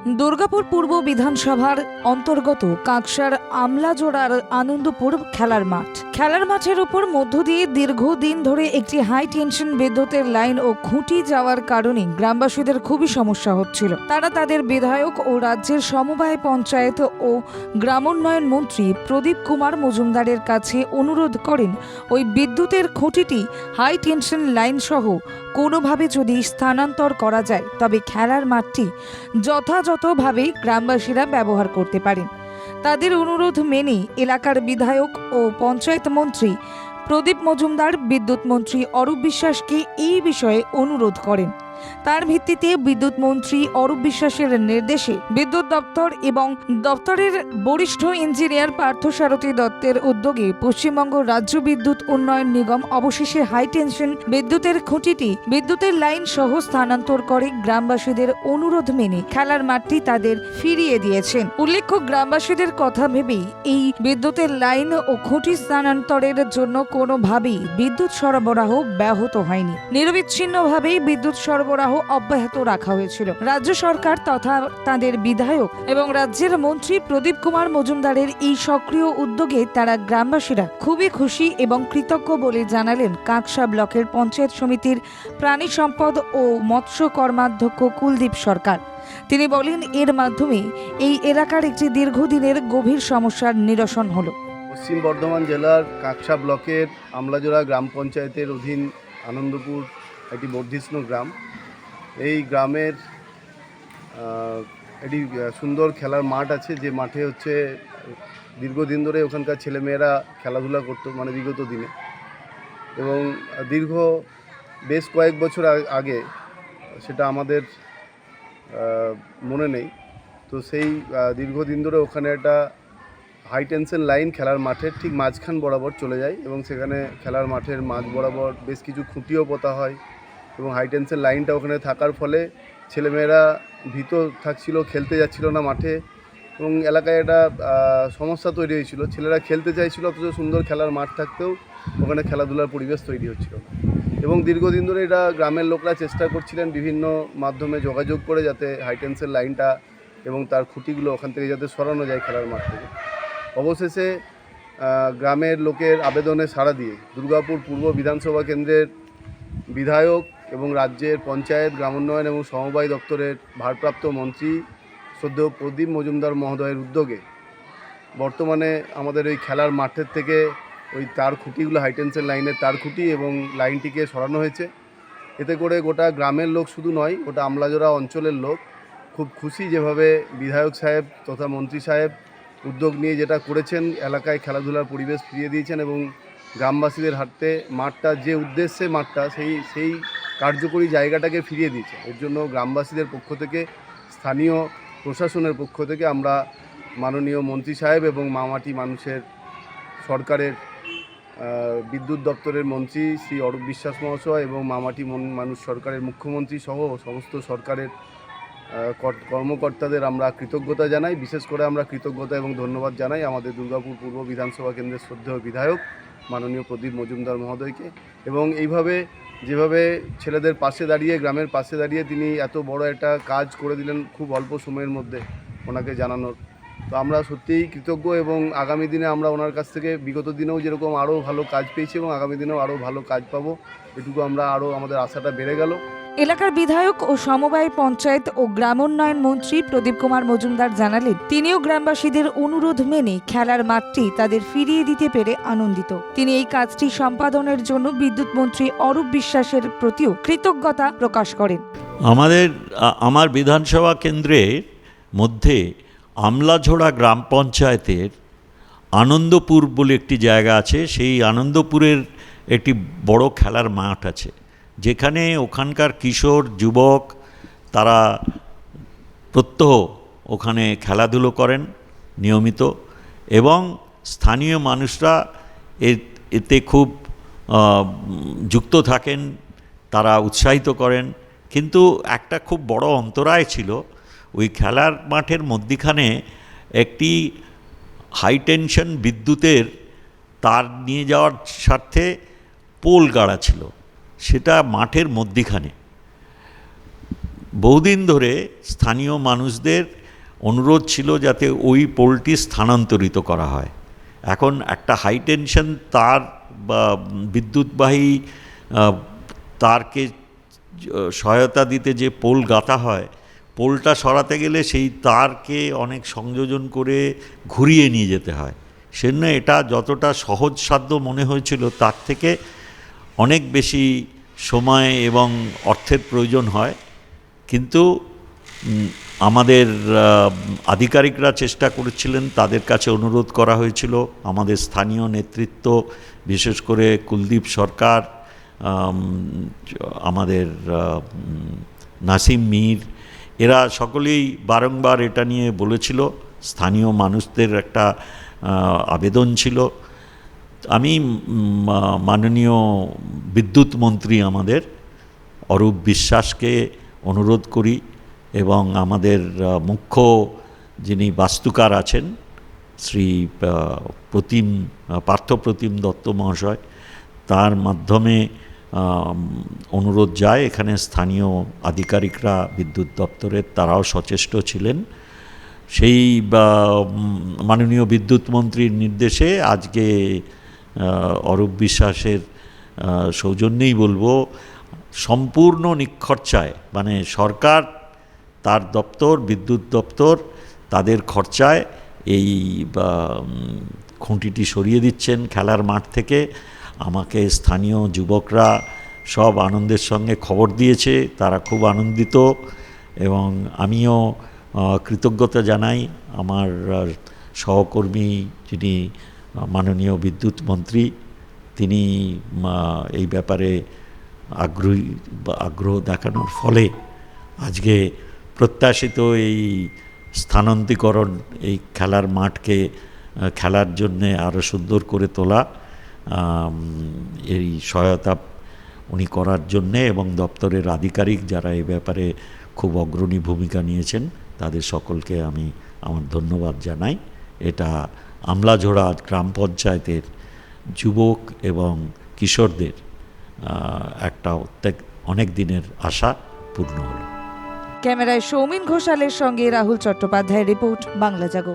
দুর্গাপুর পূর্ব বিধানসভার অন্তর্গত কাকসার আমলাজোড়ার আনন্দপুর খেলার মাঠের উপর মধ্য দিয়ে দীর্ঘদিন ধরে একটি হাই টেনশন বিদ্যুতের লাইন ও খুঁটি যাওয়ার কারণে গ্রামবাসীদের খুবই সমস্যা হচ্ছিল। তারা তাদের বিধায়ক ও রাজ্যের সমবায় পঞ্চায়েত ও গ্রামোন্নয়ন মন্ত্রী প্রদীপ কুমার মজুমদারের কাছে অনুরোধ করেন ওই বিদ্যুতের খুঁটিটি হাই টেনশন লাইন সহ কোনোভাবে যদি স্থানান্তর করা যায় তবে খেলার মাঠটি যথাযথভাবে গ্রামবাসীরা ব্যবহার করতে পারেন। তাদের অনুরোধ মেনে এলাকার বিধায়ক ও পঞ্চায়েত মন্ত্রী প্রদীপ মজুমদার বিদ্যুৎ মন্ত্রী অরূপ বিশ্বাসকে এই বিষয়ে অনুরোধ করেন। তার ভিত্তিতে বিদ্যুৎ মন্ত্রী অরূপ বিশ্বাসের নির্দেশে বিদ্যুৎ দপ্তর এবং দপ্তরের বরিষ্ঠ ইঞ্জিনিয়ার পার্থসারথী দত্তের উদ্যোগে পশ্চিমবঙ্গ রাজ্য বিদ্যুৎ উন্নয়ন নিগম অবশেষে হাই টেনশন বিদ্যুতের খুঁটিটি বিদ্যুতের লাইন সহ স্থানান্তর করে গ্রামবাসীদের অনুরোধ মেনে খেলার মাঠটি তাদের ফিরিয়ে দিয়েছেন। উল্লেখ্য, গ্রামবাসীদের কথা ভেবেই এই বিদ্যুতের লাইন ও খুঁটি স্থানান্তরের জন্য কোনোভাবেই বিদ্যুৎ সরবরাহ ব্যাহত হয়নি। নিরবিচ্ছিন্নভাবেই বিদ্যুৎ সরবরাহ অব্যাহত রাখা হয়েছিল। রাজ্য সরকার তথা তাদের বিধায়ক এবং রাজ্যের মন্ত্রী প্রদীপ কুমার মজুমদারের এই সক্রিয় উদ্যোগে তারা গ্রামবাসীরা খুবই খুশি এবং কৃতজ্ঞ বলে জানালেন কাকসা ব্লকের পঞ্চায়েত সমিতির প্রাণী সম্পদ ও মৎস্য কর্মাধ্যক্ষ কুলদীপ সরকার। তিনি বলেন, এর মাধ্যমে এই এলাকার একটি দীর্ঘদিনের গভীর সমস্যার নিরসন হলো। পশ্চিম বর্ধমান জেলার কাকসা ব্লকের আমলাজোড়া গ্রাম পঞ্চায়েতের অধীন আনন্দপুর একটি বর্ধিষ্ণু গ্রাম। এই গ্রামের একটি সুন্দর খেলার মাঠ আছে, যে মাঠে হচ্ছে দীর্ঘদিন ধরে ওখানকার ছেলেমেয়েরা খেলাধুলা করতো, মানে বিগত দিনে, এবং বেশ কয়েক বছর আগে, সেটা আমাদের মনে নেই, তো সেই দীর্ঘদিন ধরে ওখানে একটা হাই টেনশন লাইন খেলার মাঠের ঠিক মাঝখান বরাবর চলে যায় এবং সেখানে খেলার মাঠের মাঝ বরাবর বেশ কিছু খুঁটিও পোতা হয় এবং হাই টেনশন লাইনটা ওখানে থাকার ফলে ছেলেমেয়েরা ভীত থাকছিল, খেলতে যাচ্ছিল না মাঠে, এবং এলাকায় একটা সমস্যা তৈরি হয়েছিল। ছেলেরা খেলতে চাইছিল অথচ সুন্দর খেলার মাঠ থাকতেও ওখানে খেলাধুলার পরিবেশ তৈরি হচ্ছিল না। এবং দীর্ঘদিন ধরে এটা গ্রামের লোকরা চেষ্টা করছিলেন বিভিন্ন মাধ্যমে যোগাযোগ করে যাতে হাই টেনশন লাইনটা এবং তার খুঁটিগুলো ওখান থেকে যাতে সরানো যায় খেলার মাঠ থেকে। অবশেষে গ্রামের লোকের আবেদনে সাড়া দিয়ে দুর্গাপুর পূর্ব বিধানসভা কেন্দ্রের বিধায়ক এবং রাজ্যের পঞ্চায়েত, গ্রামোন্নয়ন এবং সমবায় দপ্তরের ভারপ্রাপ্ত মন্ত্রী শ্রদ্ধেয় প্রদীপ মজুমদার মহোদয়ের উদ্যোগে বর্তমানে আমাদের ওই খেলার মাঠের থেকে ওই তার খুঁটিগুলো, হাই টেনশন লাইনের তার খুঁটি এবং লাইনটিকে সরানো হয়েছে। এতে করে গোটা গ্রামের লোক শুধু নয়, গোটা আমলাজোড়া অঞ্চলের লোক খুব খুশি, যেভাবে বিধায়ক সাহেব তথা মন্ত্রী সাহেব উদ্যোগ নিয়ে যেটা করেছেন, এলাকায় খেলাধুলার পরিবেশ ফিরিয়ে দিয়েছেন এবং গ্রামবাসীদের হাতে মাঠটা, যে উদ্দেশ্যে মাঠটা, সেই কার্যকরী জায়গাটাকে ফিরিয়ে দিয়েছে। এর জন্য গ্রামবাসীদের পক্ষ থেকে, স্থানীয় প্রশাসনের পক্ষ থেকে আমরা মাননীয় মন্ত্রী সাহেব এবং মামাটি মানুষের সরকারের বিদ্যুৎ দপ্তরের মন্ত্রী শ্রী অরূপ বিশ্বাস মহাশয় এবং মামাটি মানুষ সরকারের মুখ্যমন্ত্রী সহ সমস্ত সরকারের কর্মকর্তাদের আমরা কৃতজ্ঞতা জানাই। বিশেষ করে আমরা কৃতজ্ঞতা এবং ধন্যবাদ জানাই আমাদের দুর্গাপুর পূর্ব বিধানসভা কেন্দ্রের শ্রদ্ধেয় বিধায়ক মাননীয় প্রদীপ মজুমদার মহোদয়কে। এবং এইভাবে যেভাবে ছেলেদের পাশে দাঁড়িয়ে, গ্রামের পাশে দাঁড়িয়ে তিনি এত বড় একটা কাজ করে দিলেন খুব অল্প সময়ের মধ্যে, ওনাকে জানানোর, তো আমরা সত্যিই কৃতজ্ঞ। এবং আগামী দিনে আমরা ওনার কাছ থেকে বিগত দিনেও যেরকম আরও ভালো কাজ পেয়েছি এবং আগামী দিনেও আরও ভালো কাজ পাবো, এটুকু আমরা আমাদের আশাটা বেড়ে গেল। এলাকার বিধায়ক ও সমবায় পঞ্চায়েত ও গ্রামোন্নয়ন মন্ত্রী প্রদীপ কুমার মজুমদার জানালেন, তিনিও গ্রামবাসীদের অনুরোধ মেনে খেলার মাঠটি তাদের ফিরিয়ে দিতে পেরে আনন্দিত। তিনি এই কাজটি সম্পাদনের জন্য বিদ্যুৎ মন্ত্রী অরূপ বিশ্বাসের প্রতিও কৃতজ্ঞতা প্রকাশ করেন। আমার বিধানসভা কেন্দ্রের মধ্যে আমলাঝোড়া গ্রাম পঞ্চায়েতের আনন্দপুর বলে একটি জায়গা আছে। সেই আনন্দপুরের একটি বড় খেলার মাঠ আছে, যেখানে ওখানকার কিশোর যুবক তারা প্রত্যহ ওখানে খেলাধুলো করেন নিয়মিত, এবং স্থানীয় মানুষরা এতে খুব যুক্ত থাকেন, তারা উৎসাহিত করেন। কিন্তু একটা খুব বড় অন্তরায় ছিল, ওই খেলার মাঠের মধ্যিখানে একটি হাই টেনশন বিদ্যুতের তার নিয়ে যাওয়ার স্বার্থে পোল গাড়া ছিল, সেটা মাঠের মধ্যিখানে। বহুদিন ধরে স্থানীয় মানুষদের অনুরোধ ছিল যাতে ওই পোলটি স্থানান্তরিত করা হয়। এখন একটা হাই টেনশন তার বা বিদ্যুৎবাহী তারকে সহায়তা দিতে যে পোল গাঁথা হয়, পোলটা সরাতে গেলে সেই তারকে অনেক সংযোজন করে ঘুরিয়ে নিয়ে যেতে হয়। সেজন্য এটা যতটা সহজসাধ্য মনে হয়েছিল তার থেকে অনেক বেশি সময় এবং অর্থের প্রয়োজন হয়। কিন্তু আমাদের আধিকারিকরা চেষ্টা করেছিলেন, তাদের কাছে অনুরোধ করা হয়েছিল, আমাদের স্থানীয় নেতৃত্ব বিশেষ করে কুলদীপ সরকার, আমাদের নাসিম মীর, এরা সকলেই বারংবার এটা নিয়ে বলেছিল। স্থানীয় মানুষদের একটা আবেদন ছিল। আমি মাননীয় বিদ্যুৎ মন্ত্রী আমাদের অরূপ বিশ্বাসকে অনুরোধ করি এবং আমাদের মুখ্য যিনি বাস্তুকার আছেন শ্রী পার্থপ্রতিম দত্ত মহাশয়, তার মাধ্যমে অনুরোধ যায়। এখানে স্থানীয় আধিকারিকরা বিদ্যুৎ দপ্তরের তারাও সচেষ্ট ছিলেন। সেই মাননীয় বিদ্যুৎ মন্ত্রীর নির্দেশে আজকে অরূপ বিশ্বাসের সৌজন্যেই বলবো, সম্পূর্ণ নিখরচায়, মানে সরকার তার দপ্তর, বিদ্যুৎ দপ্তর তাদের খরচায় এই খুঁটিটি সরিয়ে দিচ্ছেন খেলার মাঠ থেকে। আমাকে স্থানীয় যুবকরা সব আনন্দের সঙ্গে খবর দিয়েছে, তারা খুব আনন্দিত এবং আমিও কৃতজ্ঞতা জানাই আমার সহকর্মী যিনি মাননীয় বিদ্যুৎ মন্ত্রী, তিনি এই ব্যাপারে আগ্রহ দেখানোর ফলে আজকে প্রত্যাশিত এই স্থানান্তরীকরণ, এই খেলার মাঠকে খেলার জন্যে আরও সুন্দর করে তোলা, এই সহায়তা উনি করার জন্যে এবং দপ্তরের আধিকারিক যারা এই ব্যাপারে খুব অগ্রণী ভূমিকা নিয়েছেন তাদের সকলকে আমি আমার ধন্যবাদ জানাই। এটা আমলাঝোড়া গ্রাম পঞ্চায়েতের যুবক এবং কিশোরদের একটা অনেক দিনের আশা পূর্ণ হলো। ক্যামেরায় সৌমিন ঘোষালের সঙ্গে রাহুল চট্টোপাধ্যায়ের রিপোর্ট, বাংলা জাগো।